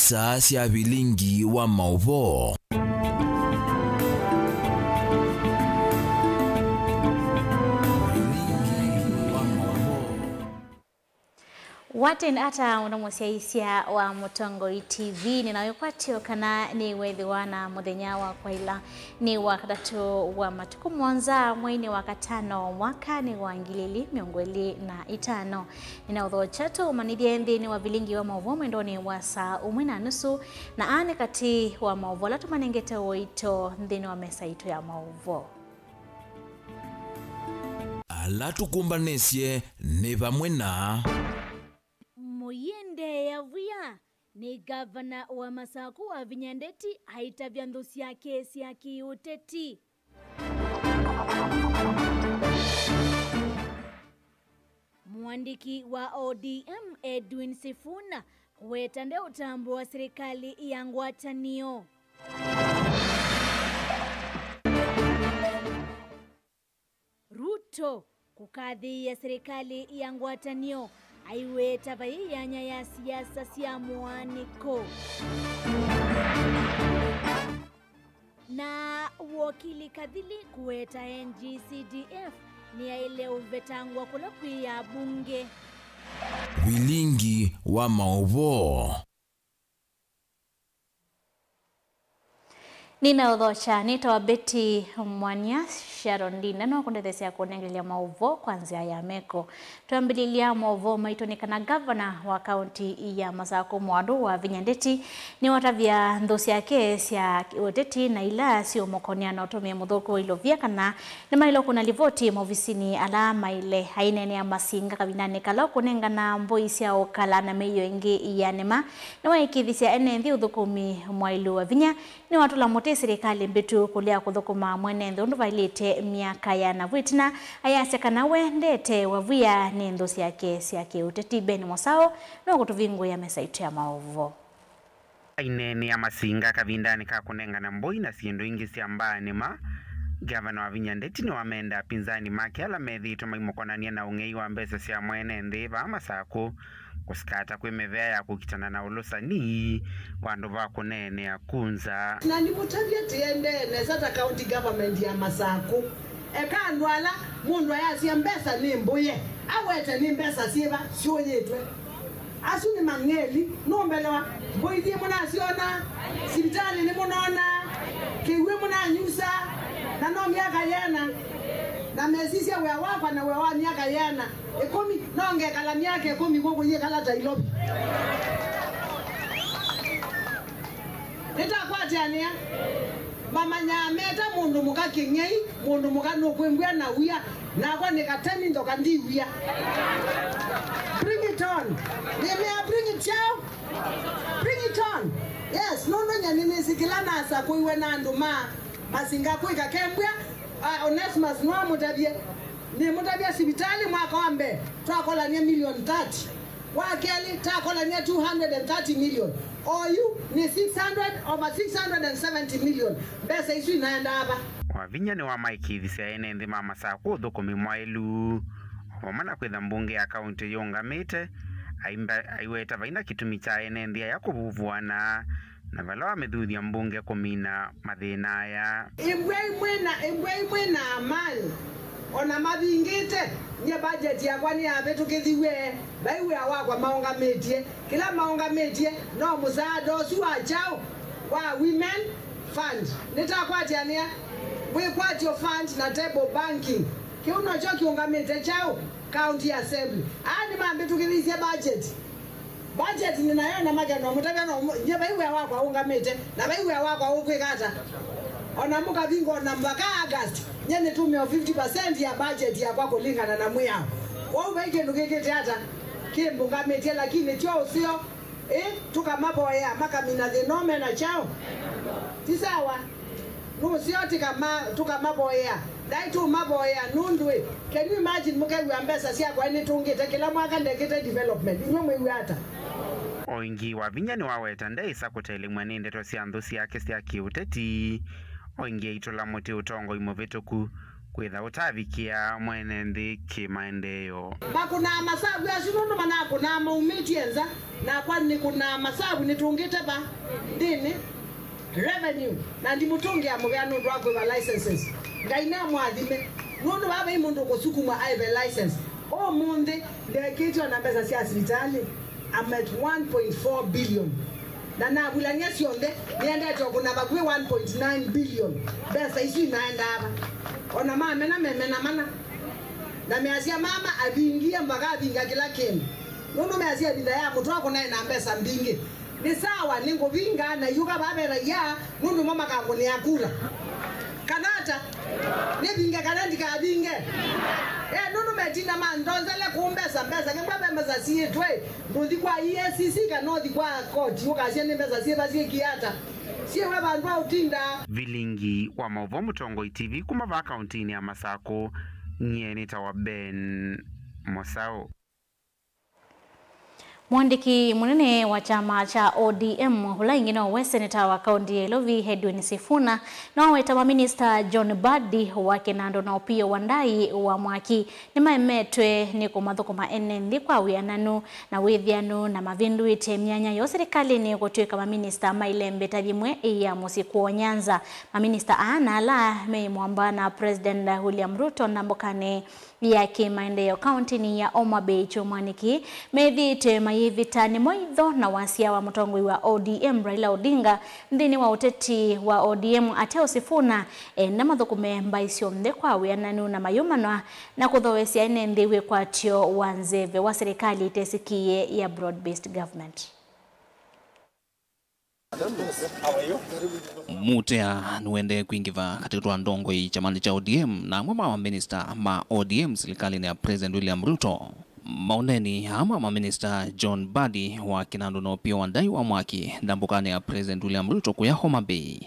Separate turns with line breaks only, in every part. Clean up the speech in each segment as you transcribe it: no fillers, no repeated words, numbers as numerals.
isa cia bilingi wa mauvo.
Waten ata unamusiaisia wa Mutongoi TV ninayokwatio kana ni wethiwana muthenya wa kwaila ni wakatatu wa matuku mwanza mwini wa katano mwaka ni wa 2025 ninauthochatu manithie nthini wa bilingi wa mauvo mwendoni wa saa 1:30 na ane kati wa mauvo la tumanengete woito nthini wa mesa itu ya mauvo
ala tukumbanisye ni vamwe na
Moyende ya vuya ni gavana wa Masaku wa Vinyandeti haitavya ndosi ya kesi ya kiuteti. Mwandiki wa ODM Edwin Sifuna wetande utambo wa serikali ya ngwatanio. Ruto kukadhi ya serikali ya ngwatanio aiweta vaiyanya ya siasa sia mwaniko. Na wakili kadhili kuweta NGCDF ni ya ile uvetangwa kula ya bunge.
bilingi wa mauvo.
Nina udhocha nita wa Betty Mwanya Sharon Dina no kundethesia kunengelia mauvo kwanzia ya meko. Tuambililia mauvo maitonikana governor wa county ya Masaku Mwadu wa Vinyandeti ni watavya ndosi yake sia uteti na ila sio mokonia na utumia mudhoko ilovia kana na mailo kuna livoti maofisini alama ile hainene ya masinga kabinane kala kunenga na mboisi ya okala na meyo ingi ya nema na waikithisia enenthi uthukumi mwailu wa Vinya ni watu la mote serikali mbitu kulia kuthukuma mwenendo nduvailite miaka ya navwitina ayaseka nawe ndete wavuya ni ndosi yake siake uteti Ben Mosao no kutuvingu ya mesa itu ya mauvo.
Inene ya masinga kavindani kakunenga na mboi na siendo ingi siambani ma gavana wa Vinyandeti ni wamenda pinzani make ala methito maimokonania na ungei wa mbesa sia mwenende va Masaku kusikata kwemevea ya kukitana na ulosani kwando va kunene ya kunza
na ni mutavya tiende nesata county government ya Masaku eka ndwala mundu ayasi mbesa ni mbuye awete ni mbesa siba sionyetwe asu ni mangeli nombelewa boithi muna siona sibitali ni munona kiwe muna nyusa na no miaka yana na mesisi we wako na we wa miaka yana 10 nonge kala miaka 10 gogo ye kala tailobi nita kwatania mama nyameta mundu mukakingei mundu mukanokwembwa na uya nako nikatemi ndoka ndiwia bring it on bring it down bring it on yes no nyani sikilana asa kuiwe na nduma masinga kuika kembwa Onesimus no mutabye ni mutabye sibitali mwaka wambe twakola ni milioni 30 wakeli twakola ni 230 million oyu ni 600 over 670 million pesa isu inaenda hapa
Wavinya ni wa maikithisia enenthi ma Masaku uthukumi mwailu omana kwitha mbunge ya kaunti yongamite aiweta vaina kitumi cha enenthia ya kuvuvuana na vala wamethuthia mbunge kumina mathina ya
imbwe mwena amani ona mavingite nye budget yakwa ni abetukithiwe baiwe awakwa maongametie kila maongametie no musaada usu wa chao wa women fund nitakwatiania we kwati your fund na table banking kiuno cho kiungamete chao county assembly ani mambetukithisia budget ninayona magano mutagano nye baiwe awakwa ungamete na baiwe awakwa ukwikata ona muka vingo na mpaka August nyene tumio 50% ya budget ya kwako lingana na mwya wao baike ndukekete hata kimbunga metia lakini cho sio tukamaboya makamina the nome na chao tisawa no sio tukamaboya dai tu maboya nundwe can you imagine muke wiambesa sia kwa ni tungite kila mwaka ndekete development nyomwe wiata
oingi wa Vinya ni waweta ndaisa kutele mwanende to sia nthusi yake sia kiuteti oingi itola muti utongo imovetuku kwitha utavikia mwene nthi kimaendeleo.
Makuna masabu ya shinono manako na maumitienza na kwani kuna masabu nitungite pa ndini revenue na ndimutungi ya mugano ndwako ba licenses ngaina mwathime nundu baba imundu kusukumwa aibe license o munde ndekitwa na pesa cia sirikali I'm at 1.4 billion na bulanya sionde niende kuna bakwe 1.9 billion pesa hizi naenda hapa ona mama na mana na measia mama avingia mpaka avinga kila kintu nundu measia bidha ya mutwako naye na pesa mbingi ni sawa ningo vinga na yuka babera ya nundu mama kangu ni akula kanata ni vinga kanandika avinge nundu metina mandonzele kumbesa mbesa kemba mbesa sietwe nduthi kwa EACC kanodi kwa court ukasia ni mbesa sie basi kiata sie we bantu utinda
Vilingi wa Mauvoo Mutongoi TV kumava kauntini ya Masako nyenita wa Ben Mosao.
Mwandiki munene wa chama cha ODM hula ingine wa seneta wa kaunti ya Ilovi Edwin Sifuna na weta minister John Badi wa Kinando na Opiyo Wandayi wa Mwaki ni maemetwe ni kumathukuma enendi kwa wiananu na withianu na mavindu ite myanya yo serikali ni gutwika maminista mailembe tathimwe ya musiku wa Nyanza. Maminista anala me mwamba na President William Ruto na mbokane ya kimaendeleo kaunti ni ya Homa Bay Chumwaniki methite mayivitani moitho na wasia wa mutongoi wa ODM Raila Odinga ndini wa uteti wa ODM Ateo Sifuna na mathukume mbaisio mthe kwa wiananu na mayumanwa na kuthowesia ine ndiwe kwa tio wanzeve wa serikali itesikie ya broad-based government.
Mutea nuende kuingiva katika ndongoi chamani cha ODM na mwama wa minister ma ODM serikali ya President William Ruto. Maoneni ama maminista John Badi wa Kinando na Opiyo Wandayi wa Mwaki ndambukane ya President William Ruto kuya Homa Bay.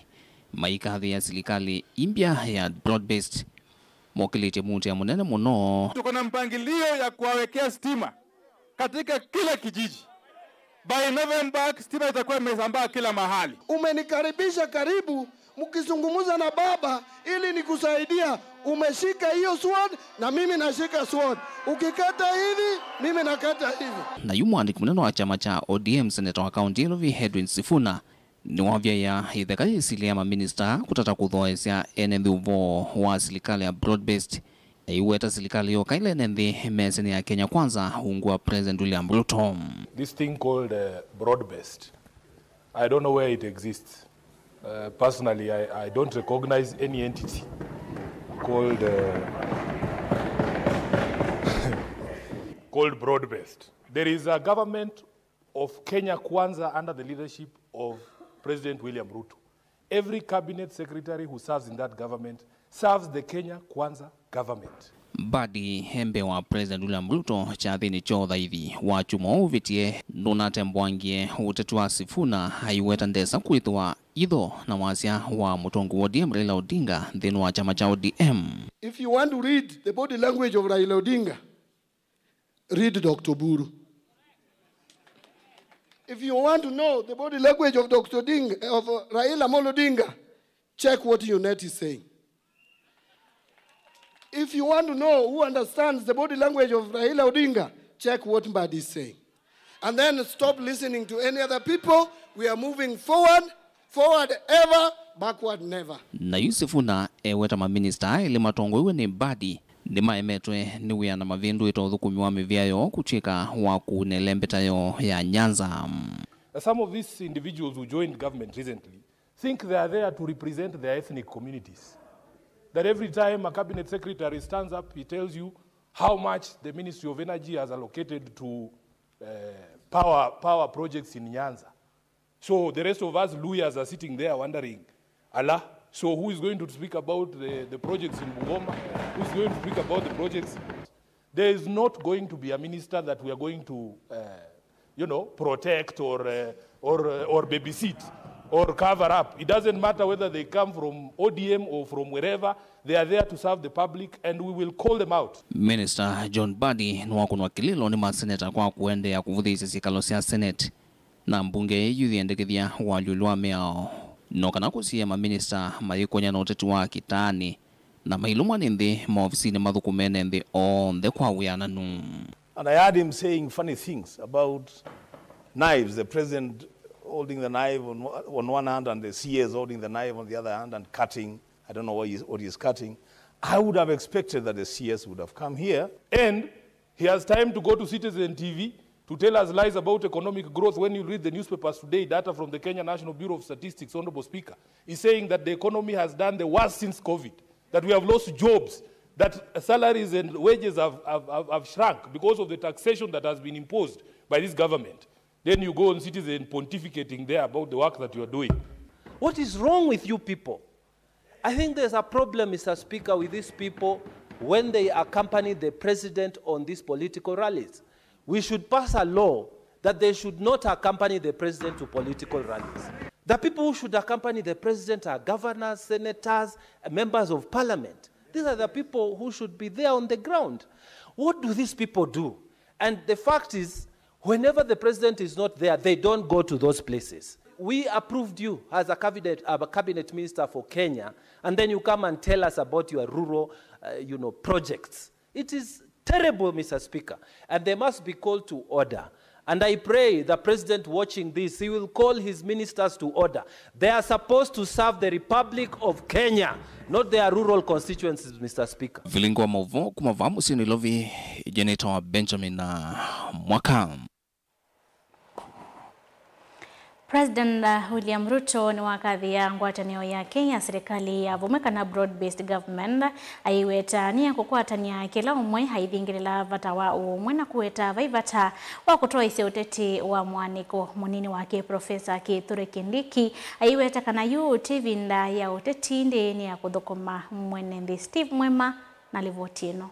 Maikadhi ya serikali impya ya broad-based mokilite Mutea munene muno.
Tuko na mpangilio ya kuwawekea stima katika kila kijiji. By November stima itakuwa imesambaa kila mahali.
Umenikaribisha karibu mkizungumza na baba ili nikusaidia. Umeshika hiyo sword na mimi nashika sword. Ukikata hivi mimi nakata hivi.
Na yumwandiki munene wa chama cha ODM seneta wa kaunti ya Ilovi Edwin Sifuna ni wavya ya ithekali isili ya maminista kutata kuthoesya enethi uvo wa serikali ya broad-based iweta serikali yo kaile enethi meseni ya Kenya Kwanza ungua President William Ruto.
This thing called broad-based, I don't know where it exists. Personally, I don't recognize any entity called called broad-based. There is a government of Kenya Kwanza under the leadership of President William Ruto. Every cabinet secretary who serves in that government serves the Kenya Kwanza government.
Badi hembe wa President William Ruto chathini chotha ithi wa chumo uvitie nunate mbwangie utetu wa Sifuna haiweta ndesa kwithwa itho na wasia wa mutongo wa ODM Raila Odinga nthini wa chama cha ODM.
If you want to read the body language of Raila Odinga, read Dr. Buru. If you want to know the body language of Dr. Odinga, of Raila Amolo Odinga, check what UNET is saying. If you want to know who understands the body language of Raila Odinga, check what Mbadi is saying. And then stop listening to any other people. We are moving forward, forward ever, backward never.
Na Sifuna eweta maminista ili matongo ni Badi ni maemetwe ni wia na mavindu ito thukumiwa mivyayo kuchika wa kunelembetayo ya Nyanza.
Some of these individuals who joined government recently think they are there to represent their ethnic communities. That every time a cabinet secretary stands up, he tells you how much the Ministry of Energy has allocated to power projects in Nyanza. So the rest of us lawyers are sitting there wondering, Allah, so who is going to speak about the projects in Bungoma? Who is going to speak about the projects? There is not going to be a minister that we are going to, protect or babysit or cover up. It doesn't matter whether they come from ODM or from wherever. They are there to serve the public and we will call them out.
Minister John Badi nwakunwa kililo ni maseneta kwa kuende ya kuvudhisi sikalo sia Senate na mbunge yuthi endekithia walulua meao. Nokana kusia maminista mayikonya na utetu wa kitani na mailumwa nindi maofisini mathukumene nthi onthe kwa wiananu.
And I heard him saying funny things about knives, the president holding the knife on one hand and the CS holding the knife on the other hand and cutting. I don't know what he's cutting. I would have expected that the CS would have come here.
And he has time to go to Citizen TV to tell us lies about economic growth. When you read the newspapers today, data from the Kenya National Bureau of Statistics, Honorable Speaker, is saying that the economy has done the worst since COVID, that we have lost jobs, that salaries and wages have shrunk because of the taxation that has been imposed by this government. Then you go on Citizen pontificating there about the work that you are doing.
What is wrong with you people? I think there's a problem, Mr. Speaker, with these people when they accompany the president on these political rallies. We should pass a law that they should not accompany the president to political rallies. The people who should accompany the president are governors, senators, members of parliament. These are the people who should be there on the ground. What do these people do? And the fact is, whenever the president is not there, they don't go to those places. We approved you as a cabinet minister for Kenya, and then you come and tell us about your rural, projects. It is terrible, Mr. Speaker, and they must be called to order. And I pray the president watching this, he will call his ministers to order. They are supposed to serve the Republic of Kenya, not their rural constituencies, Mr. Speaker.
Vilingo mauvo kumavamu sini lovi jeneta wa Benjamin na Mwaka.
President William Ruto ni wakadhia ngwatanio ya Kenya serikali ya vumeka na broad-based government aiweta ni kukwatania kila umwe haithingirila vata wa umwe na kuweta vaivata wa kutoa ise uteti wa mwaniko munini wake Profesa Kithure Kindiki aiweta kana yu tivinda ya uteti ndeni ya kuthukuma mwenendi Steve Mwema na Livotino.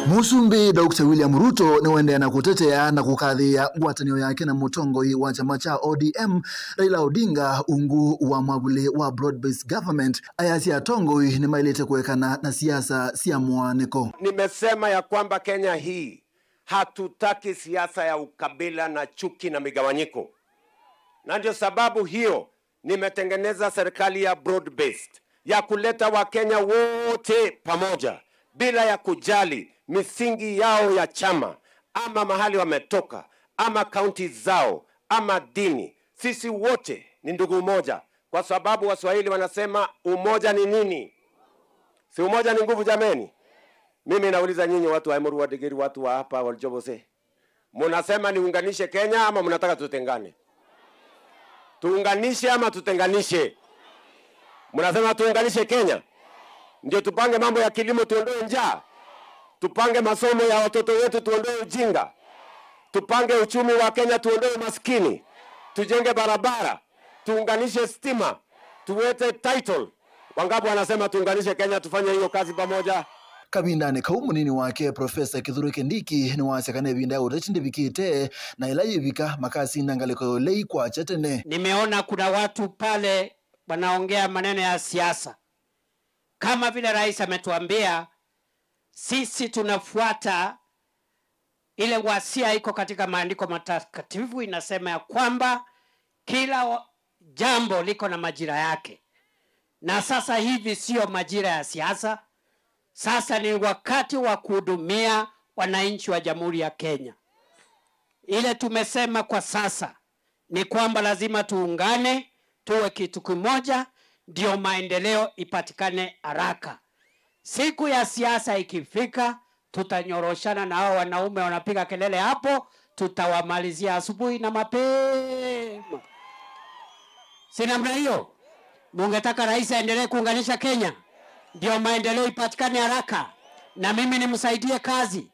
Musumbi Dr. William Ruto ni wendea na kutetea na kukathia ngwatanio yake na mutongoi wa chama cha ODM Raila Odinga ungu wa mwabuli wa broad-based government ayasi ya tongoi ni mailete kuwekana na siasa sia mwaniko.
Nimesema ya kwamba Kenya hii hatutaki siasa ya ukabila na chuki na migawanyiko. Na ndio sababu hiyo nimetengeneza serikali ya broad-based ya kuleta Wakenya wote pamoja bila ya kujali misingi yao ya chama ama mahali wametoka ama kaunti zao ama dini. Sisi wote ni ndugu moja, kwa sababu Waswahili wanasema umoja ni nini? Si umoja ni nguvu jameni? Mimi nauliza nyinyi watu wa Emuru wa Digiri, watu wa hapa Waljobose, mnasema niunganishe Kenya ama mnataka tutengane? Tuunganishe ama tutenganishe? Mnasema tuunganishe Kenya. Ndio tupange mambo ya kilimo tuondoe njaa. Tupange masomo ya watoto wetu tuondoe ujinga. Tupange uchumi wa Kenya tuondoe maskini. Tujenge barabara, tuunganishe stima, tuwete title. Wangapi wanasema tuunganishe Kenya, tufanye hiyo kazi pamoja?
Kabindani kau munini wake Profesa Kithure Kindiki ni wasekane binda utachindi vikite na ilayivika makasi nangaliko lei kwa chetene.
Nimeona kuna watu pale wanaongea maneno ya siasa. Kama vile rais ametuambia, sisi tunafuata ile wasia iko katika maandiko matakatifu, inasema ya kwamba kila jambo liko na majira yake. Na sasa hivi sio majira ya siasa. Sasa ni wakati wa kuhudumia wananchi wa Jamhuri ya Kenya. Ile tumesema kwa sasa ni kwamba lazima tuungane, tuwe kitu kimoja, ndio maendeleo ipatikane haraka. Siku ya siasa ikifika, tutanyoroshana na hao wanaume wanapiga kelele hapo, tutawamalizia asubuhi na mapema. Si namna hiyo? Mungetaka rais aendelee kuunganisha Kenya, ndio maendeleo ipatikane haraka, na mimi nimsaidie kazi.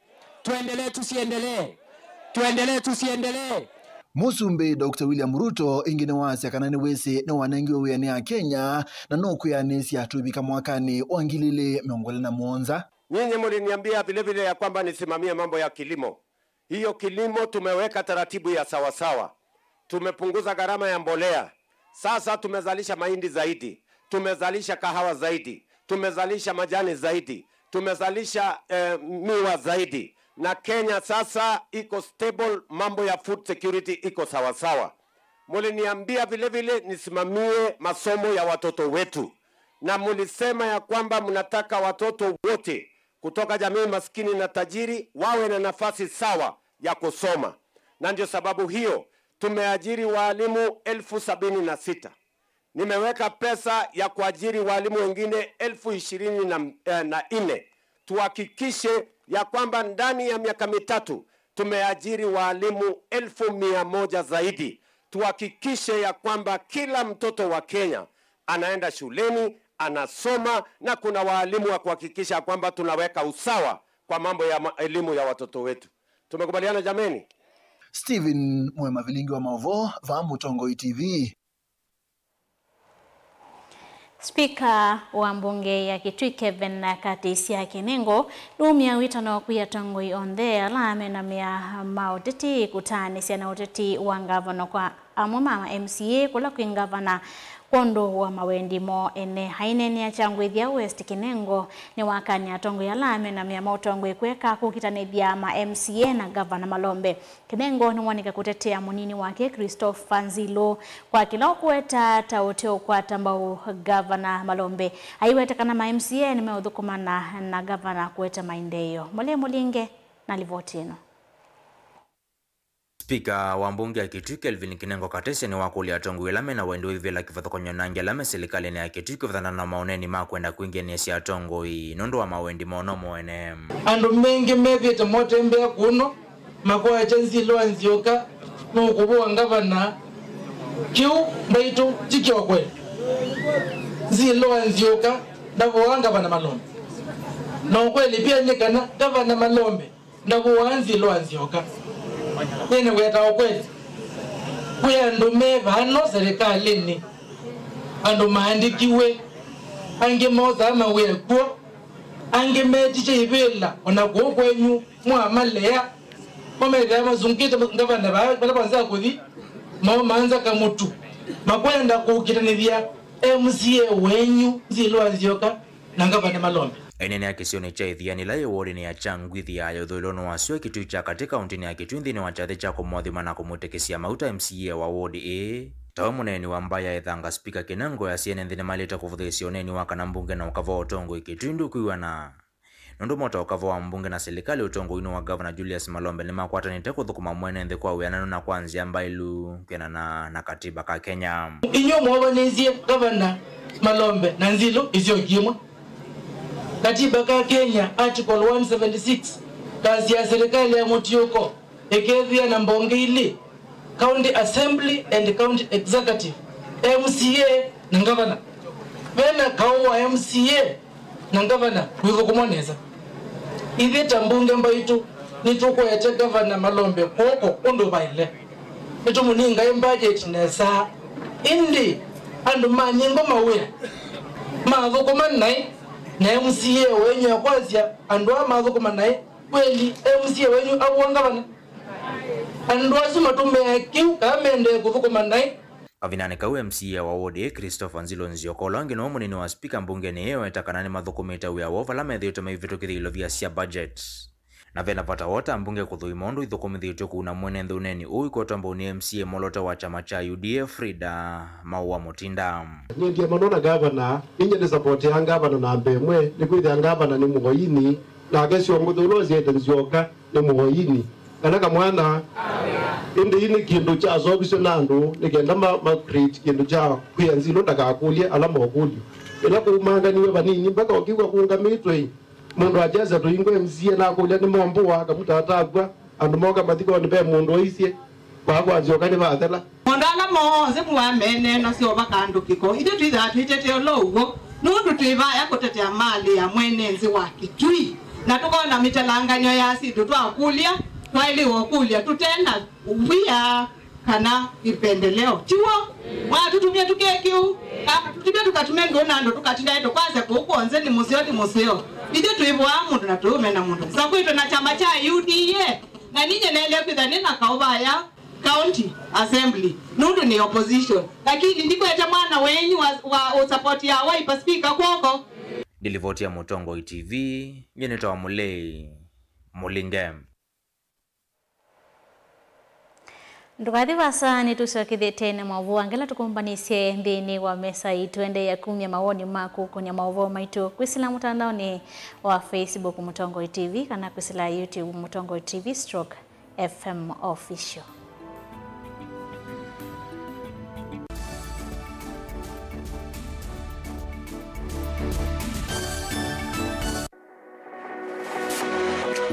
Tuendelee tusiendelee? Tuendelee tusiendelee?
Musumbi Dr. William Ruto ingine wasi akanani wese na wanengi wene ya Kenya na nuku ya nesi atubika mwakani wangilile miongole na muonza.
Nyinyi mliniambia vile vile ya kwamba nisimamie mambo ya kilimo. Hiyo kilimo tumeweka taratibu ya sawasawa. Tumepunguza gharama ya mbolea. Sasa tumezalisha mahindi zaidi. Tumezalisha kahawa zaidi. Tumezalisha majani zaidi. Tumezalisha miwa zaidi. Na Kenya sasa iko stable, mambo ya food security iko sawasawa. Muliniambia vile vile nisimamie masomo ya watoto wetu. na mulisema ya kwamba mnataka watoto wote kutoka jamii maskini na tajiri wawe na nafasi sawa ya kusoma. Na ndio sababu hiyo tumeajiri walimu 76,000. Nimeweka pesa ya kuajiri walimu wengine 24,000. Tuhakikishe ya kwamba ndani ya miaka mitatu tumeajiri walimu 1,100 zaidi. Tuhakikishe ya kwamba kila mtoto wa Kenya anaenda shuleni, anasoma, na kuna walimu wa kuhakikisha kwamba tunaweka usawa kwa mambo ya elimu ya watoto wetu. Tumekubaliana jameni?
Steven Mwema Vilingi wa Maovo, Mutongo TV.
Spika wa mbunge ya Kitui Kevin Katisia Kinengo lumia witano kuya tongoi onde alame na mia mauteti kutani siana uteti wa ngavana kwa amuma MCA kula kuingavana kondo wa mawendimo ene haineni ya changwithia West Kinengo ni wakani atongo ya lame na mia mautongo ikweka kukitanithia ma MCA na gavana Malombe. Kinengo ni wanika kutetea munini wake Christopher Nzilo kwa kila kuweta taoteo kwa tambao gavana Malombe. Aiweta kana ma MCA ni meudhukumana na gavana kuweta maindeyo. Mole Mulinge na livotino.
Spika wa mbunge ya Kitui Kelvin Kinengo Katese ni wakuli atongo ilame na wendo hivi la kifatho konyo nange lame serikali ni ya Kitui kufadhana na maoneni makwenda kuingia nesi atongo hii nondo wa mawendi monomo ene
andu mengi methite motembe kuno makoa Nzilo Nzioka no kubuwa ngavana kiu mbaitu tikyo kwe Nzilo Nzioka ndabo ngavana Malombe no kweli pia nikana gavana Malombe ndabo Nzilo Nzioka yene weta okweli kuya ndume vano serikali ni andu maandikiwe ange moza mawe kwa ange metiche ibela ona kwa kwenyu mwa malea komeza mazungita ngavana bala kwanza kuthi manza kamutu makwenda kukitanithia MCA wenyu Nzilo Nzioka na gavana Malombe.
Enene ya kisione cha ithiani la yewori ni ya changwithi ya yodholono wasio Kitui cha katika untini ya Kitui nthini wa chathe cha kumwathima na kumutekesia mauta MCA wa Ward A. Tawe muneni wa mbaya ethanga Spika Kinengo ya siene nthini maleta kuvuthesio neni waka na mbunge na ukava otongo Kitui ndukuiwa na nundu mota ukava wa mbunge na serikali utongo ino wa Governor Julius Malombe ni makwatanite kuthukuma mwene nthi kwa wianano na kwanzia mbailu kena na katiba ka Kenya.
Inyo mwabonezie Governor Malombe na Nzilo izio kimwa katiba ka Kenya article 176 kazi ya serikali ya Mutiuko ekethia na mbonge ili county assembly and county executive MCA na governor bena kawa MCA na governor kuivo kumoneza ithita mbunge mbaitu nituko yete governor Malombe koko undu baile nitu muninga budget nesa indi andu manyingo mawira mathuko manai na MCA wenyu ya kwazia andu amathuko manai kweli MCA wenyu abuanga bana andu asuma tume kiu kamende kuthukuma manai
avinane kawe MCA wa Ward A Christopher Nzilo Nzioka longi no munini wa spika mbunge ni yeo etakanani mathukumita uya wovala methiote maivitu kithilo vya sia budget na vena vata wota mbunge kuthui mondo ithukumithitio kuna mwene nthuneni uyu kotombo ni MCA molota wa chama cha UDA Frida Maua Mutinda
ni ndia manona gavana inye ni support ya gavana na mbemwe ni kwithia gavana ni muhoini na agesio nguthulo ziete Nzioka ni muhoini kana kamwana indi ini kindu cha sobisyo nandu nikenda ma create kindu cha kuya Nzilo ndakakulie alama okuli ila kumanganiwe banini mpaka okigwa kuungamitwe mundu ajaza tuingo MCA na kulia ni momboa kamutatagwa andu moga mathiko ni be mundu oisie bagwa Nzioka ni bathela
mondala moze muamene no sio bakandu kiko ide twitha twitete lowo nundu twivaya kutetea mali ya mwene nzi wa Kitui na tukona mitalanganyo ya situ twakulia twaili wokulia tutenda uwia kana ipendeleo chiwo watu tumia tukekiu tutibia tukatumengo nando tukatinda eto kwanza kukonze ni museo ide tuibwa mundu na tuume na mundu sakwito na chama cha UDA na ninye naele kwithani na kaubaya county assembly nundu ni opposition lakini ndiko ete mwana wenyu wa support ya Wiper speaker kwoko
Nilivotia Mutongo TV nyeneta wa Mulei Mulingem.
Ndukathi basa ni tusokithite na mavu angela tukumbanisye ndini wa mesa itwende ya kumya mawoni maku kunya mavu maitu kwisila mutandaoni wa Facebook Mutongo TV kana kwisila YouTube Mutongo TV /FM official.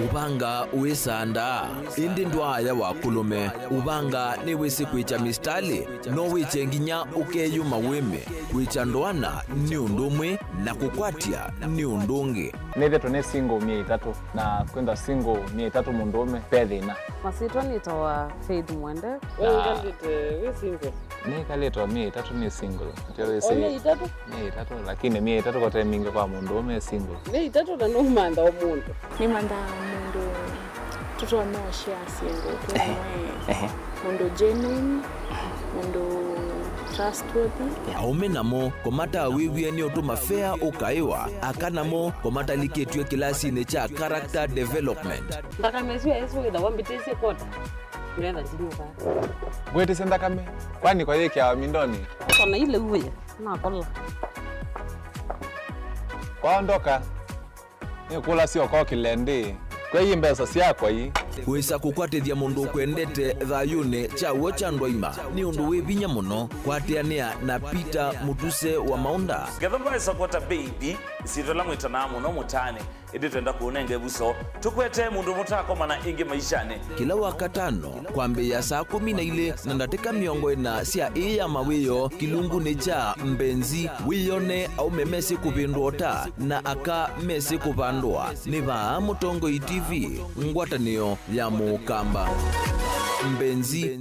Ubanga uisanda indi ndwaya wakulume ubanga ni wisi kwicha mistali no wichenginya ukeyuma wime kwicha ndwana ni undumwe na kukwatia ni undungi
nithe tune single 300 na kwenda single 300 mundume pethina
masitwa nitawa Faith Mwende
we single ni kaletwa 300 ni single ndio
isi 300
lakini 300 kwa time mingi kwa mundume single
300 na no manda omuntu
ni manda mundu tuto no share single mundu genuine mundu trustworthy
aume namo komata wiwie ni utuma fair ukaiwa akanamo komata liketwe kilasi ne cha character development
ndaka meswe eso ida wambitese kota nenda jiruka
gwete senda kame kwani kwa yeke ya mindoni
kona ile uwe na kola
kwaondoka ni kula sio kwa kilende kwa hii mbesa siakwa hii
wisa kukwatithia mundu kwendete thayune chawo cha ndoima ni undu wivinya muno kwatiania na Peter Mutuse wa Maunda
gathamba supporta baby sitola mwitana muno mutane indi twenda kuonenge buso tukwete mundu mutako mana ingi maishane
kila wakatano kwambia saa 12 na ndateka miongo ina cia iya mawiyo kilungu ni cha mbenzi wiyone au memesi kupindota na aka mesi kupandwa ni va Mutongo TV ngwatanio ya Mukamba mbenzi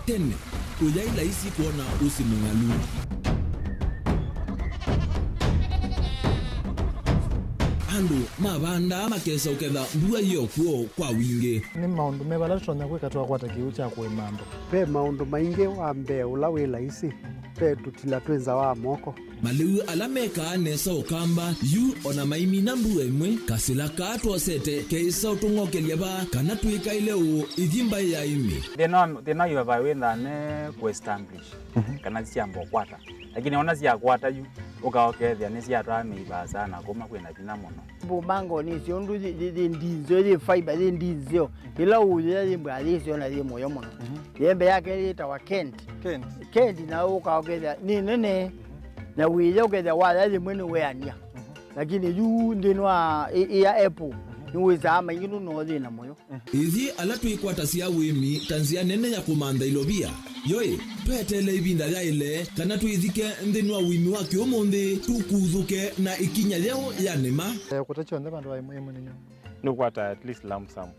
tene uyaila isi kuona usimungalu andu mabanda makesa uketha mbua iyo kuo kwa wingi
ni maundu mebala tutonya kwika twakwata kiu cha kwimambo
pe maundu maingi wambe ula wila isi pe tutila twenza wa moko
maliu alameka nesa ukamba yu ona maimi na mbua imwe kasila katwa sete keisa utungokelia ba kana tuika ile u ithimba ya imi
thina yu ba wenda ne ku establish kana siambo kwata lakini ona sia kwata yu ukaokethia ni sia twa miba sana kuma kwina thina muno
bumango ni cio ndu ndinzo ni fiber ni ndinzo ila uye ni mbali cio na ni moyo muno yembe yake itawa Kent na ukaokethia ni nene na wile ukethia wala ni mwene weania lakini yu ndinwa ya Apple ni wiza maingi no thina moyo
ithi ala twikwata cia wimi tanzia nene ya kumanda ilobia yoi twetele ibinda ya ile kana twithike ndinwa wimi wa kiumundi tukuthuke na ikinya leo ya nema
kutacho nda bandu baimwe munyo
ni kwata at least lump sum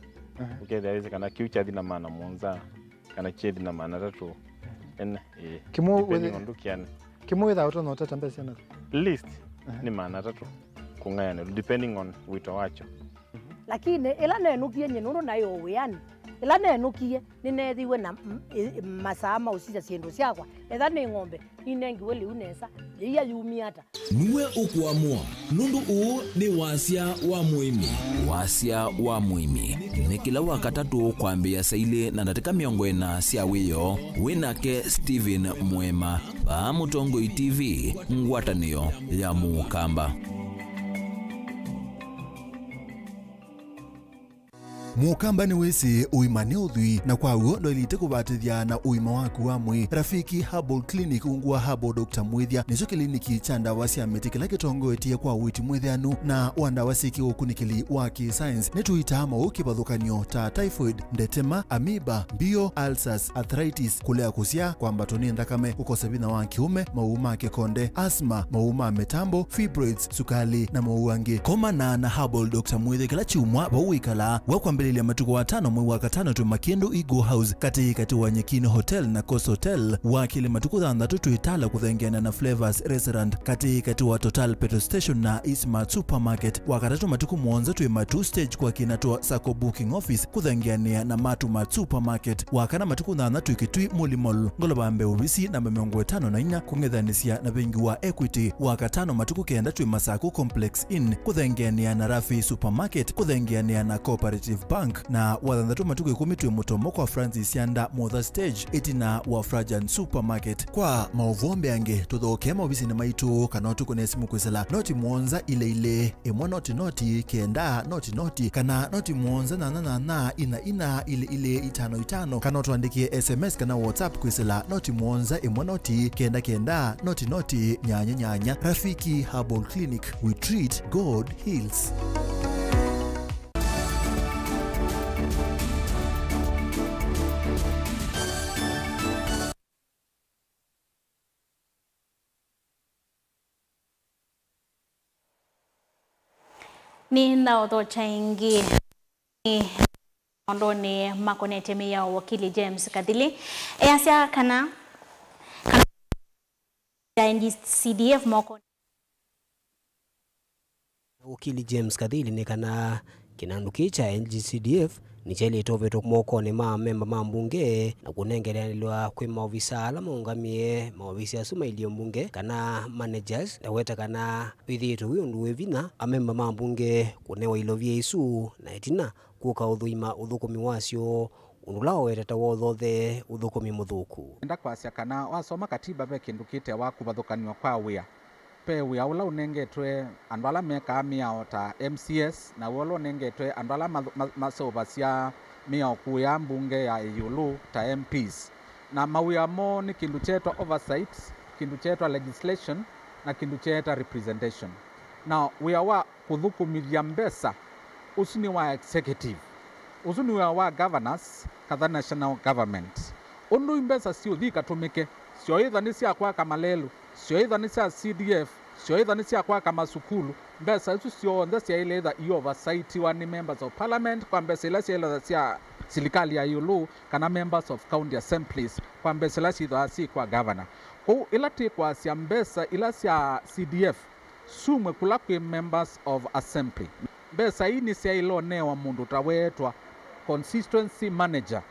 ukethia weze kana kiucha thina mana monza kana chedi na mana tatu en
kimu
ndukiane
kimu without no tata mbesa na
list ni mana tatu kungayana depending on wito wacho
lakini ila nenukie nyenuru nayo wiani ila nenukie ninethiwe na masama usija ciendu ciakwa etha ni ng'ombe inengiwe liu nesa iya yumiata
niwe ukuamua nundu uu ni wasia wa muimi ni kila wakatatu kwambia saile na ndateka miongo ina cia wiyo winake Steven Mwema va Mutongo TV ngwatanio ya Mukamba
Mukamba ni wisi uimane uthui na kwa uo ndo ilite kubatithia na uima waku wa mwi Rafiki Herbal Clinic ungua Herbal Dr. Mwithia nicho kliniki cha ndawa cia miti kila kitongoetie kwa witi mwithianu na wandawa siki ukunikili wa ki-science nituita mau kibathukanio ta typhoid, ndetema, amoeba, bio, ulcers, arthritis, kulea kusia kwamba toni ndakame ukose bina wa kiume, mauma kekonde, asthma, mauma metambo, fibroids, sukali na mauangi. Koma na Herbal Dr. Mwithia kila chiumwa bauikala wakwambelelia matuko watano mwe wa katano tu Makiendo Eagle House kati wa Nyekini Hotel na Coast Hotel wakile matuko thandatu tuitala kuthengeana na Flavors Restaurant kati wa Total Petrol Station na Eastmart Supermarket wakatatu matuko mwonza tu matu stage kwa kinatoa Sako Booking Office kuthengeania na Matu Supermarket wakana matuko thandatu ikitui Mulimol ngolobambe ubisi na 54 kungethanisia na bengi wa Equity wakatano matuko kenda tu Masako Complex Inn kuthengeania na Rafi Supermarket kuthengeania na Cooperative Punk na wathanthatu matuku 10 twi mutomo kwa Francis Yanda Mother Stage itina wa Frajan Supermarket. Kwa mauvombe ange tuthoke maobisi na maitu kana tuko na simu kwisela noti muonza ile emwa noti kenda noti kana noti muonza na ina ile itano kana tuandikie SMS kana WhatsApp kwisela noti muonza emwa noti kenda noti nyanya. Rafiki Herbal Clinic, we treat, God heals.
Ni ndao chaingi ondoni makonete meya wakili James Kadhili easia kana NGCDF moko
wakili James Kadhili ni kana kinanduki cha NGCDF ni chele toveto moko ne memba mambunge na kunengeranilwa kwi maofisa ala maungamie maofisa suma ilio mbunge kana managers na weta kana withitu windu wivina amemba mambunge kunewa ilovie isu na itina kuka uthuima uthukumi wasio unulao wetata wothothe uthukumi muthuku
nda kwasia kana wasoma katiba be kindukite wa kubathukaniwa kwa wia pe wia ula unengetwe andwala meka miao ta MCS na wolo unengetwe andwala masoba sia miao kuya mbunge ya Yulu ta MPs na mawia mo ni kindu chetwa oversight, kindu chetwa legislation na kindu chetwa representation. Now wia wa kuthukumiria mbesa usuni wa executive, usuni wa governors katha national government. Undu mbesa sio thika tumike, sio either ni sia kwa kamalelu, sio either ni sia CDF, sio either ni sia kwa kama sukulu, mbesa isu sio ndesi ya ile either oversight wa ni members of parliament, kwa mbesa ila sia serikali ya Yulu kana members of county assemblies, kwa mbesa ila si kwa governor. Kwa ila kwa sia mbesa ila sia CDF, sumwe kula kwe members of assembly. Mbesa hii ni sia ilo newa mundu tawetwa constituency manager.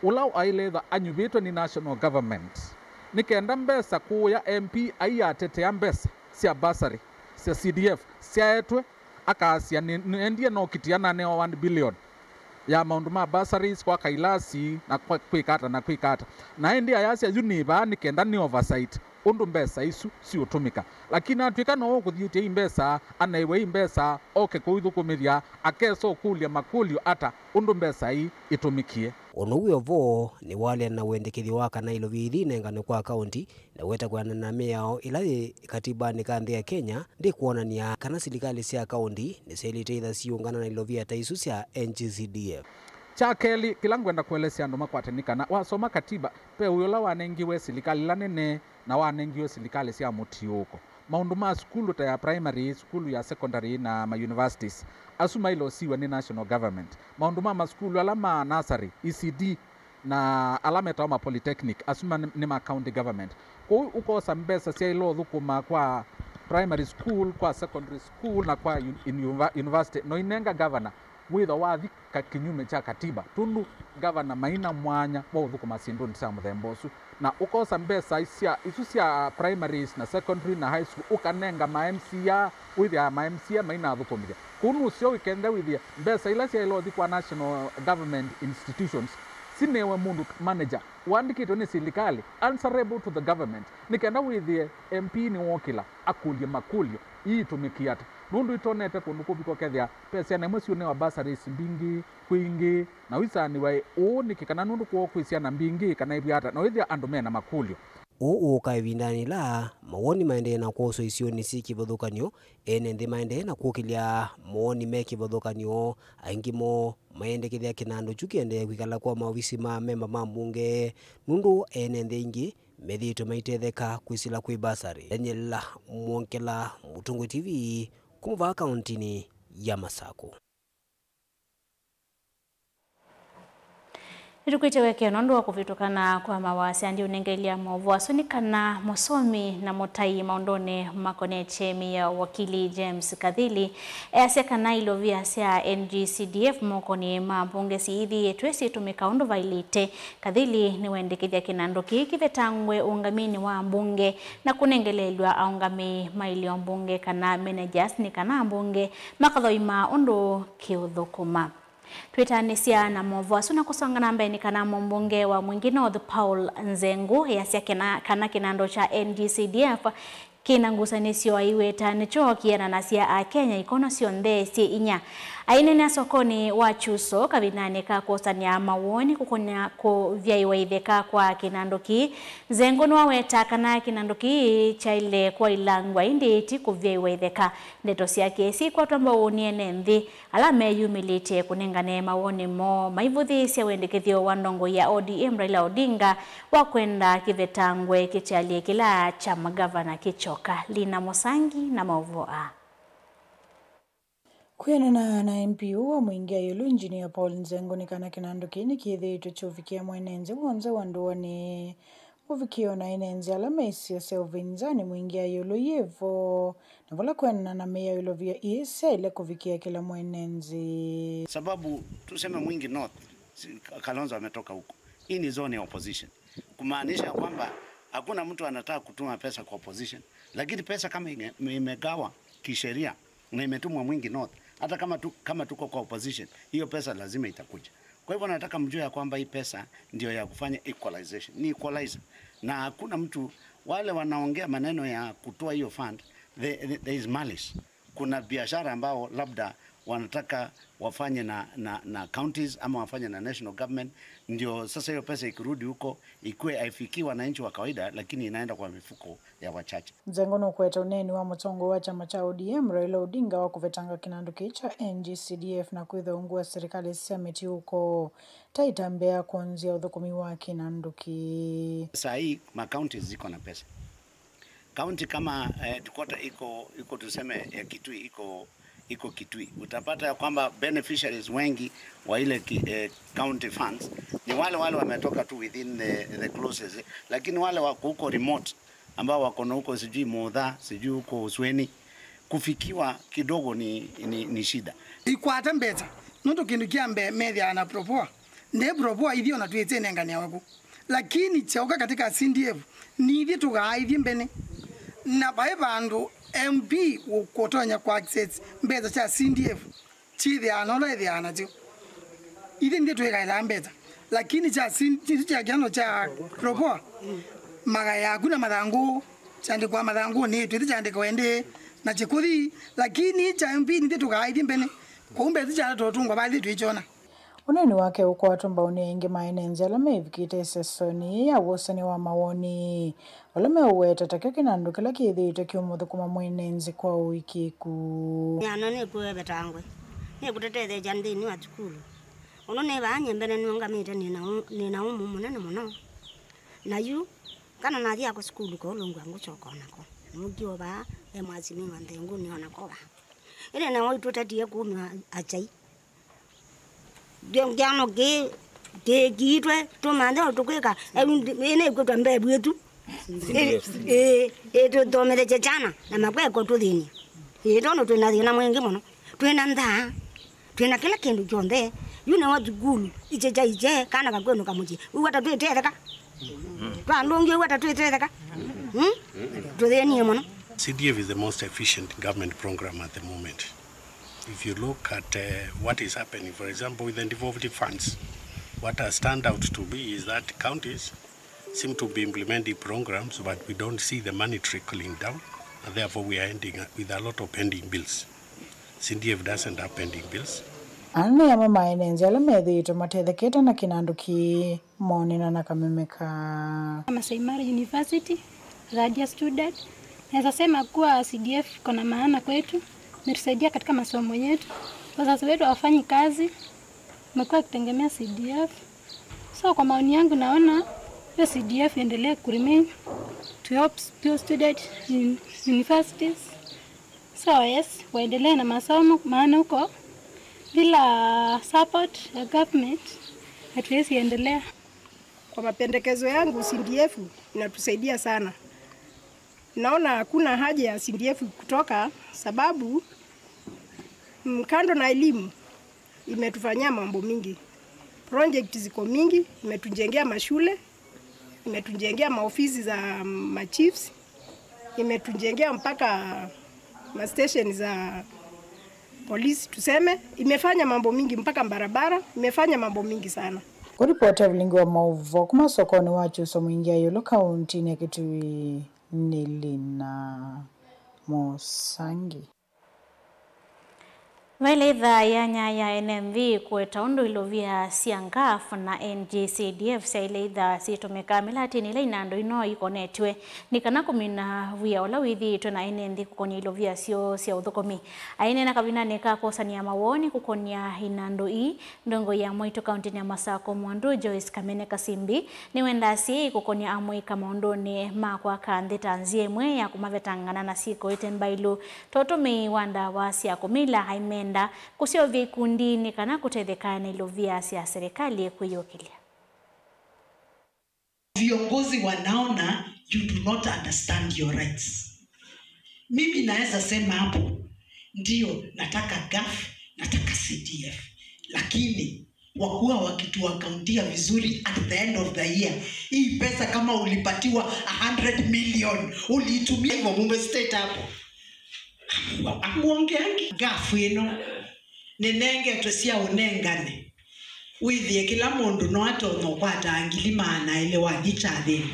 Ulau aileza anyubitwa ni national government. Nikenda mbesa kuya MP aiya tetea mbesa sia basari, sia CDF, sia etwe akasia ndiye no kitiana neo 1 billion ya maundu ma basaries kwa kailasi na kwa kwikata na ndiye ayasia uniba nikenda ni oversight undu mbesa isu si utumika lakini atwika no kuthiutia imbesa anaiwe imbesa oke kuithukumiria akeso kulia makulio ata undu mbesa hii itumikie
onuwe vo ni wale na wendekithi waka na ilovithi nengano kwa county na weta kwa na meao ila katiba ni kandhi ya Kenya ndi kuonania kana serikali sia county ni seliteitha siungana na ilovia taisu sia NGCDF
chakeli kila ngwenda kuelesea ndo makwatenika na wasoma katiba pe uyola wanengiwe serikali la nene na wanengiwe serikali sia mutiuko maundu ma skulu ta ya primary, skulu ya secondary na ma universities asuma ilo siwa ni national government maundu ma skulu alama nursery ECD na alama taoma polytechnic asuma ni ma county government kwa uko sambesa sia ilo thukuma kwa primary school kwa secondary school na kwa university no inenga governor witha wathi kinyume cha katiba tundu governor maina mwanya wa uthukuma sinduni cia muthembosu na ukosa mbesa isu cia primaries na secondary na high school ukanenga ma MCA withia ma MCA maina thukumithia kunu cio ikenda withia mbesa ila cia ilothi kwa national government institutions sinewe mundu manager wandikitwe ni serikali answerable to the government nikenda withie MP ni wokila akulie makulio itumikiata nundu itonete kundu kubiko kethia pesa na mwesi une wa basaries mbingi kwingi na wisani wa nikikana nundu kwa kwisia na mbingi kana ibiata na withia andu mena makulio
ukaivindani la mawoni maende na kuoso isioni si kivothukanio ene ndi maende na kukilia mawoni me kivothukanio aingimo maende kithia kinando chukiende kwikala kwa maofisi ma memba ma mbunge nundu ene ndi ingi methito maitetheka kwisila kwi basari Daniela Mwonkela Mutungu TV kumva kauntini ya Masako.
Nitukwite weke nondo wa kuvitukana kwa mawasi andi unengelia maovu asunikana mosomi na motai maondone makoneche miya wakili James Kadhili easeka na ilovia sea NGCDF mokoni mambunge siithi etwesi tumika undo vailite Kadhili ni wendekithia kinando kikithetangwe ungamini wa mbunge na kunengelelwa aungami mailio mbunge kana managers ni kana mbunge makathoima undo kiuthukuma. Twitaanisia na movasu na kusonga na mbeni kana mbunge wa Mwingi North Paul Nzengu yasia kana kinando cha NGCDF kina ngusanisio aiweta nicho kiana nasia a Kenya ikono sionde si inya ainene sokoni wa chuso kabinane ka kosania mawoni kukonya ko vyaiwaitheka kwa kinandoki Nzengu no weta kana kinandoki chaile kwa ilangwa inditi ku vyaiwaitheka ndeto cia kesi kwa tomba uniene nthi ala meyumilite kunengane mawoni mo maivuthi cia wendekethio wa ndongo ya ODM Raila Odinga wa kwenda kivetangwe kichalie kila chama gavana kichoka Lina Mosangi na Mavoa.
Kwenana na MPU wa Mwingi Ayulu Engineer Paul Nzengu ni kana kinandoki ni kithi tuchufikia mwenenze wonze wanduani uvikio na inenze alamesi ya seovinzani Mwingi Ayulu yevo na wala kwenana na meya Ayulu vya isa ile kufikia kila mwenenze
sababu tuseme Mwingi North Kalonzo ametoka huko. Hii ni zone ya opposition kumaanisha kwamba hakuna mtu anataka kutuma pesa kwa opposition, lakini pesa kama imegawa kisheria na imetumwa Mwingi North, hata kama tuko kwa opposition, hiyo pesa lazima itakuja. Kwa hivyo nataka mjue ya kwamba hii pesa ndio ya kufanya equalization, ni equalizer, na hakuna mtu wale wanaongea maneno ya kutoa hiyo fund, there is malice. Kuna biashara ambao labda wanataka wafanye na counties ama wafanye na national government, ndio sasa hiyo pesa ikirudi huko ikue haifikii wananchi wa kawaida, lakini inaenda kwa mifuko ya wachache.
Nzengu no kweta uneni wa mutongo wa chama cha ODM Raila Odinga wa kuvetanga kinandoki cha NGCDF na kuitha ungua serikali summit huko taitambea kuanzia udhukumi wa kinandoki.
Sasa hii ma counties ziko na pesa. County kama Tukota iko tuseme ya Kitui iko Kitui, utapata ya kwamba beneficiaries wengi wa ile county funds ni wale wametoka tu within the closest, lakini wale wako huko remote ambao wako na huko sijui Modha, sijui huko Usweni, kufikiwa kidogo ni shida.
Ikwata mbeta noto kindu kiambe media na propoa ne propoa hivyo na tuite nengania wako, lakini choka katika CDF ni hivyo tugaithie mbene na bae bandu MP ukotonya kwa access mbeza cha CDF chithi anola ithi anacho ithi ndio tuikaila mbeza, lakini cha CDF cha kiano cha propoa magaya hakuna madhangu chandikwa madhangu ni tuthi chandikwa ende na chikuthi, lakini cha MP ndio tugaithie mbene kumbe zicha totungwa bali tuichona.
Uneni wake uko watumba unenge mainenze alame ivikite sesoni ya wosani wa mawoni alame uweta takio kinandu kila kithito kiumuthu kuma mwenenze kwa wiki ku
yana ne kuwe betangwe ne kutetete jandini wa chukulu ono ne banye mbene nungamite nina umu munene muno na yu kana nathi ako skulu ko lungu angu chokona ko mugio ba emwazimi ngandengu ni ona ko ba ile na woi tutetie kunywa achai Diano ge gitwe to mande otukweka ene kwetwa mbebu yetu to domere chana na makweko tuthini no twina thina mwingi muno twina ntha twina kila kindu kyonthe yuna wa thukulu ije kana gakwenu kamuji uwata twitetheka twalungi uwata twitetheka tuthini muno.
CDF is the most efficient government program at the moment. If you look at what is happening, for example, with the devolved funds, what has stand out to be is that counties seem to be implementing programs, but we don't see the money trickling down, and therefore we are ending with a lot of pending bills. CDF doesn't have pending bills.
Ane ya mama inenzi alamethi tumatetheketa na kinanduki monina na kamemeka.
Masai Mara University, graduate student, naweza sema kuwa CDF kuna maana kwetu. Metusaidia katika masomo yetu. Wazazi wetu hawafanyi kazi, wamekuwa kutegemea CDF. So kwa maoni yangu naona hiyo CDF iendelee kuremain to help students in universities. So yes, waendelee na masomo maana huko bila support ya government hatuwezi endelea.
Kwa mapendekezo yangu CDF inatusaidia sana. Naona hakuna haja ya CDF kutoka sababu kando na elimu imetufanyia mambo mingi. Project ziko mingi, imetujengea mashule, imetujengea maofisi za machiefs, imetujengea mpaka ma station za polisi tuseme imefanya mambo mingi mpaka barabara, imefanya mambo mingi sana.
Kuripota vilingi wa mauvo kuma sokoni wacho somuingia yolo kaunti ni Kitui Nilina Mosangi.
Vile idhaa ya Nyaya NMV kuweta undu ilovia siangaf na NGCDF sa ile idhaa situmeka milati nila inando ino ikonetwe nikana kumina vya ola withi ito na NND kukonya ilovia sio siya udhukomi. Aine na kabina neka kosani ya mawoni kukonya inando ndongo ya Moito County ya Masako Mwandu Joyce Kamene Kasimbi ni wenda si kukonya amwe kama ondone makwa kande tanzie mwe ya kumavetangana na siko itenbailu toto mei wanda wasi ya kumila haimenda kusio vikundi ni kana kutethekana ilovia ya serikali kuyokilia.
Viongozi wanaona you do not understand your rights. Mimi naweza sema hapo ndio nataka GAF, nataka CDF, lakini wakuwa wakituakauntia vizuri at the end of the year. Hii pesa kama ulipatiwa 100 million uliitumia hivyo mumestate hapo. Amuongeangi GAF ino nenenge tosia unengane withie kila mundu no atono kwata ngilimana ile wadicha thini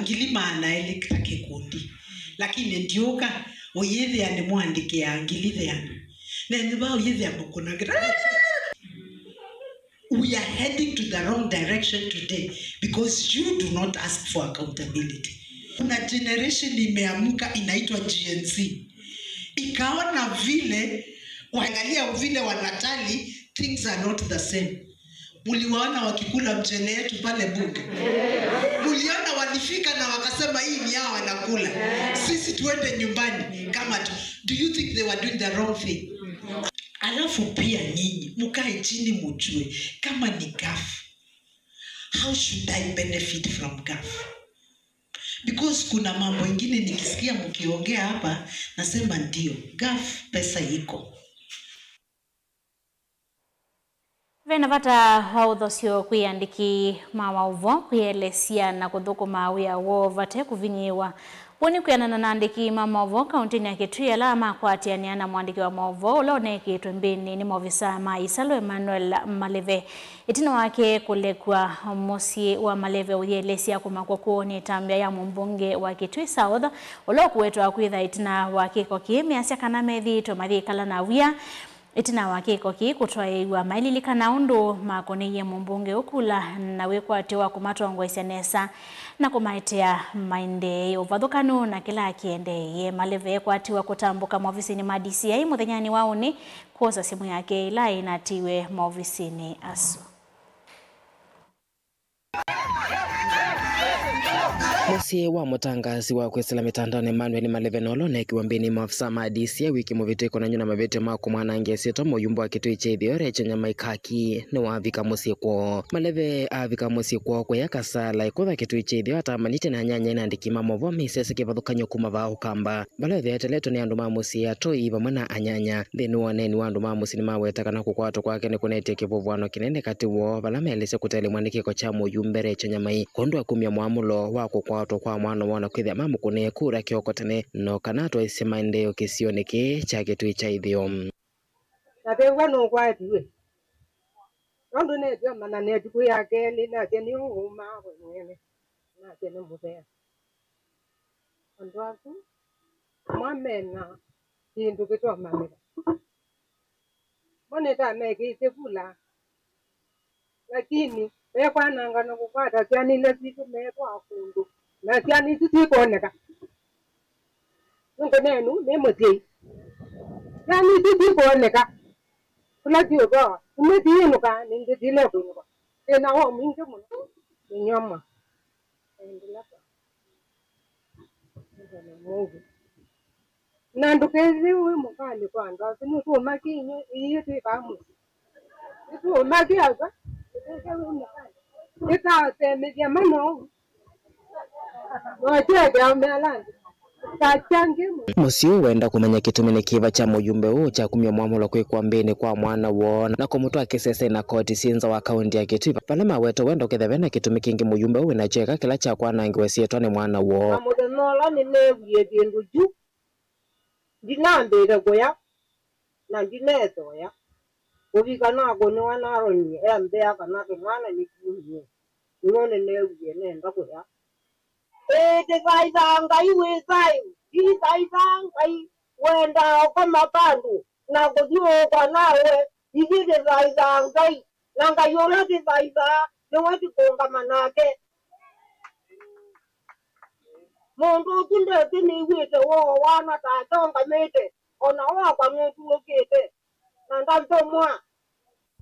ngilimana ile kitakikundi lakini ndiuka uyithia ni mwandike ya ngilithia nene ba uyithia mukuna we are heading to the wrong direction today because you do not ask for accountability. Kuna generation imeamuka inaitwa GNC ikaona vile waangalia vile wanatali things are not the same. Muliwaona wakikula mchele yetu pale bunge. Muliona walifika na wakasema hii ni hao wanakula. Sisi tuende nyumbani kama tu. Do you think they were doing the wrong thing? Alafu pia nyinyi mukae chini mujue kama ni GAF. How should I benefit from GAF? Because kuna mambo ingine nikisikia mkiongea hapa nasema ndio GAF pesa iko.
Vena vata waudhosio kuiandiki mawauvo kuielesia na kuthukuma wia wo vate kuvinyiwa. Woni kuyanana na andiki mawauvo kauntini ya Kitui alama kwa atianiana mwandiki wa mawauvo uloneki tumbini ni mwovisa Maisalo Emmanuel Maleve. Itina wake kulekwa mosi wa Maleve uielesia kumakwa kuoni tambia ya mbunge wa Kitui South ulokuwetu wa kuidha itina wake kwa kiemia siya kanamethi tomathi kala na wia. Itina wake koki kutwaiwa maililika na undu makoniye mbunge ukula na wekwatiwa kumatwa nesa na kumaitea mainde uvathukanu na kila kiende Maleve kwatiwa kutambuka maofisini ma DCI muthenyani wauni kuosa simu yake ila inatiwe maofisini asu.
Musi wa mutangazi wa kwesela mitandao Emmanuel Maleve nolone kiwambini maafisa ma DCI wiki muviteko na nyuna mavete mako mwanange sito moyumbo wa Kitui chethio chenye maikaki ni wavika musi kwa Maleve avika musi kwa ya kasala ikutha Kitui chethio atamanite na nyanya ina ndikima movo misese kivathukanyo kuma vao kamba Maleve ateleto ni andu ma musi atoi vamwana anyanya thini woneni wa andu ma musi ni maweta kana kukwato kwake ni kunetie kivuvwano kinene kati wo vala melese kutele mwandikiko cha moyumbere chenye mai kondwa kumia mwamulo wa kukwato kwa mwana wana kwithia mamukune kura kiokotene no kana twaise maendeleo kisioneke cha Kitui cha ithio
na bewa no kwa diwe ndo ne dio mana ne diku ya keli na teni uma wenene na teni mubea ndo afu mamena kindu kitwa mamela mone ta meke sekula lakini kwa nanga no kukwata cyani le siku me kwa kundu na cyani sisi koneka ngonenu ne moti cyani sisi koneka kula dio go umeti nuka ninge dile ko tena wa mingi muno nyama endela Mungu na ndukezi we mukali kwanda sinu tu makinyo iyo tu kamu tu makiaza ita teme ya mano wajega umealandi
Musio wenda kumenya kitumene kiva cha mujumbe huu cha kumia mwamulo kwa mbini kwa mwana wona na kumutwa kisese na koti sinza wa kaunti ya Kitui palama weto wenda ukithevena kitumi kingi mujumbe huu na cheka kila cha kwanangiwe sietwa ni mwana wo
amudenola ni nebuye bindu ju dinambere goya na ndineto ya uvikana ko ni wanaro ni embe akana ke mwana ni kuye ngone ne uye ne ndako ya te kaizanga iwe sai kaizanga wenda kwa mapandu na kudio kwa nawe igide kaizanga nanga yola te kaiza ne wati konga manake mundu kunde tini wite wo wana ta tonga mete ona wa kwa mtu lokete na ndanto mwa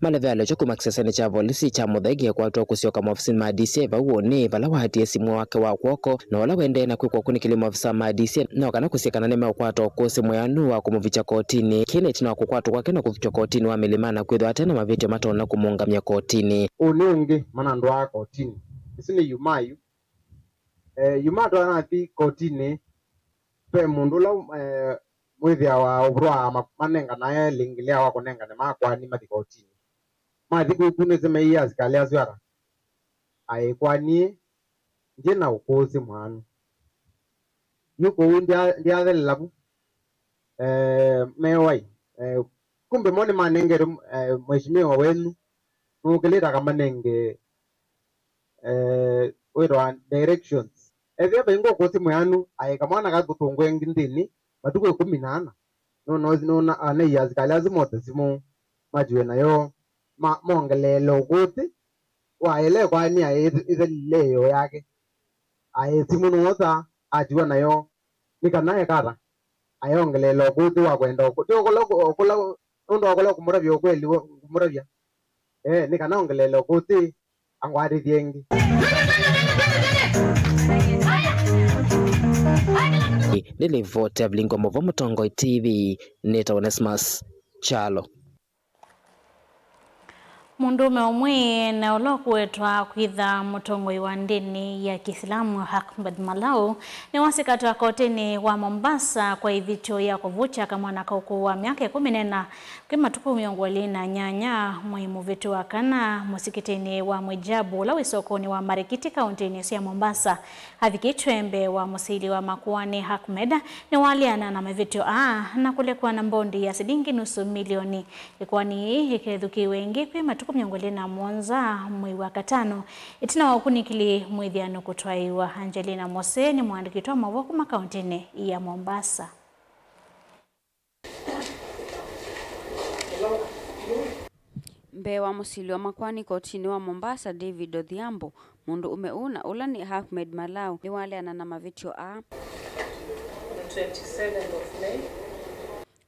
malevelo cho kumakisesene cha polisi cha muthege kwatwa kusioka maofisini ma DCI vauone vala wahatie simu wake wa kwoko na wala wende na kwikwa kunikili maofisa ma DCI na wakana kusiekana neme ukwatwa kusi muyanu wa kumuvicha kotini kine itina wakukwatwa kwake na kuvicha kotini wa milimana kwithwa atena maviti matona kumungamia kotini
unungi mana ndo wa kotini isini yumayu yumato anathi kotini pe mundu la mwithia wa ubrwa manenga naye lingilia wa kunenga ne makwani mathi kotini mathi kukune sema iya asikali azwara aikwani njena ukosi mwanu yuko ndiathele labu mewai kumbe mone manenge mheshimiwa wenu nukeleta kama nenge wero directions evya bengo kosi mwanu aikamwana kakutungwe ngindini matuko 18 no ana yazikali azimote simu majiwe nayo mongelelo kuti waele kwani ayileyo yake ayesimu nota ajiwa nayo nikanaye kara ayongelelo kuti wakwenda kuti okola ndo okola kumuravya kweli kumuravya nikanaongelelo kuti angwari diengi
nilivote Blingo Movo Mutongo TV Neta Onesmus Chalo
Mundume umwe na ulokuetwa kwitha mutongoi wa ndini ya Kiislamu Ahmed Malau ni wasikatwa kotini wa Mombasa kwa ivitio ya kuvucha kama na kauku wa miaka 14 kima tuku miongoli na nyanya muhimu vitu wa kana musikitini wa Mwijabu la wisokoni wa Marikiti kauntini ya Mombasa havikitwembe wa musili wa Makuani Ahmed ni waliana na mevitio na kulekuwa na mbondi ya sidingi nusu milioni ikwani ikedhuki wengi kwima miongoli na Mwanza mwi wa katano itina wakunikili mwithiano kutwaiwa. Angelina Mose ni mwandikitwa mawoku makauntini ya Mombasa.
Mbe wa musili wa Makwani kotini wa Mombasa David Odhiambo mundu umeuna ula ni Ahmed Malau ni wale anana mavitio 27 of May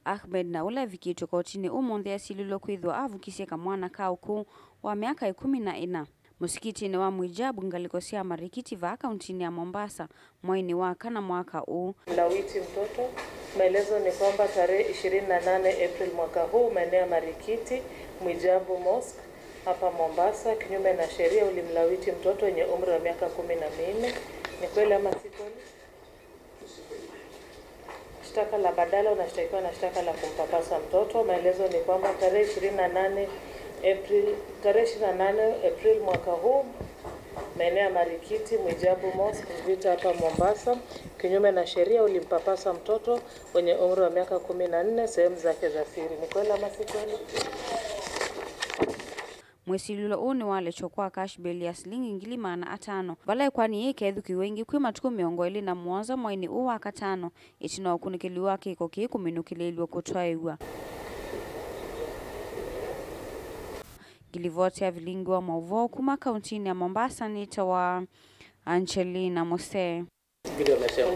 Ahmed na ula vikitwa kotini umonde asililo kwithwa avukisie kamwana kauku wa miaka 14 musikiti ni wa Mwijabu ngalikosia Marikiti va kauntini ya Mombasa mwaini wa kana mwaka huu.
Mlawiti mtoto maelezo ni kwamba tarehe 28 April mwaka huu maeneo Marikiti Mwijabu Mosque hapa Mombasa kinyume na sheria ulimlawiti mtoto wenye umri wa miaka 14. Ni kweli ama si kweli? Shtaka la badala unashtakiwa na shtaka la kumpapasa mtoto. Maelezo ni kwamba tarehe 28 April mwaka huu maeneo ya Marikiti Mwijabu Mosque Vita hapa Mombasa kinyume na sheria ulimpapasa mtoto wenye umri wa miaka 14 sehemu zake za siri. Ni kweli ama si kweli?
Mwesililo uni wale chokwa cash bill ya shilingi ngilima na 5 vala kwani yeke edhuki wengi kwi matuku miongoli na Mwanza mwaini uwa katano itina ukunikili wake iko kiku minukililiwa kutwaiwa. Gilivote ya vilingi wa Mauvo kuma kauntini ya Mombasa nita wa Angelina Mose.
Video mesema.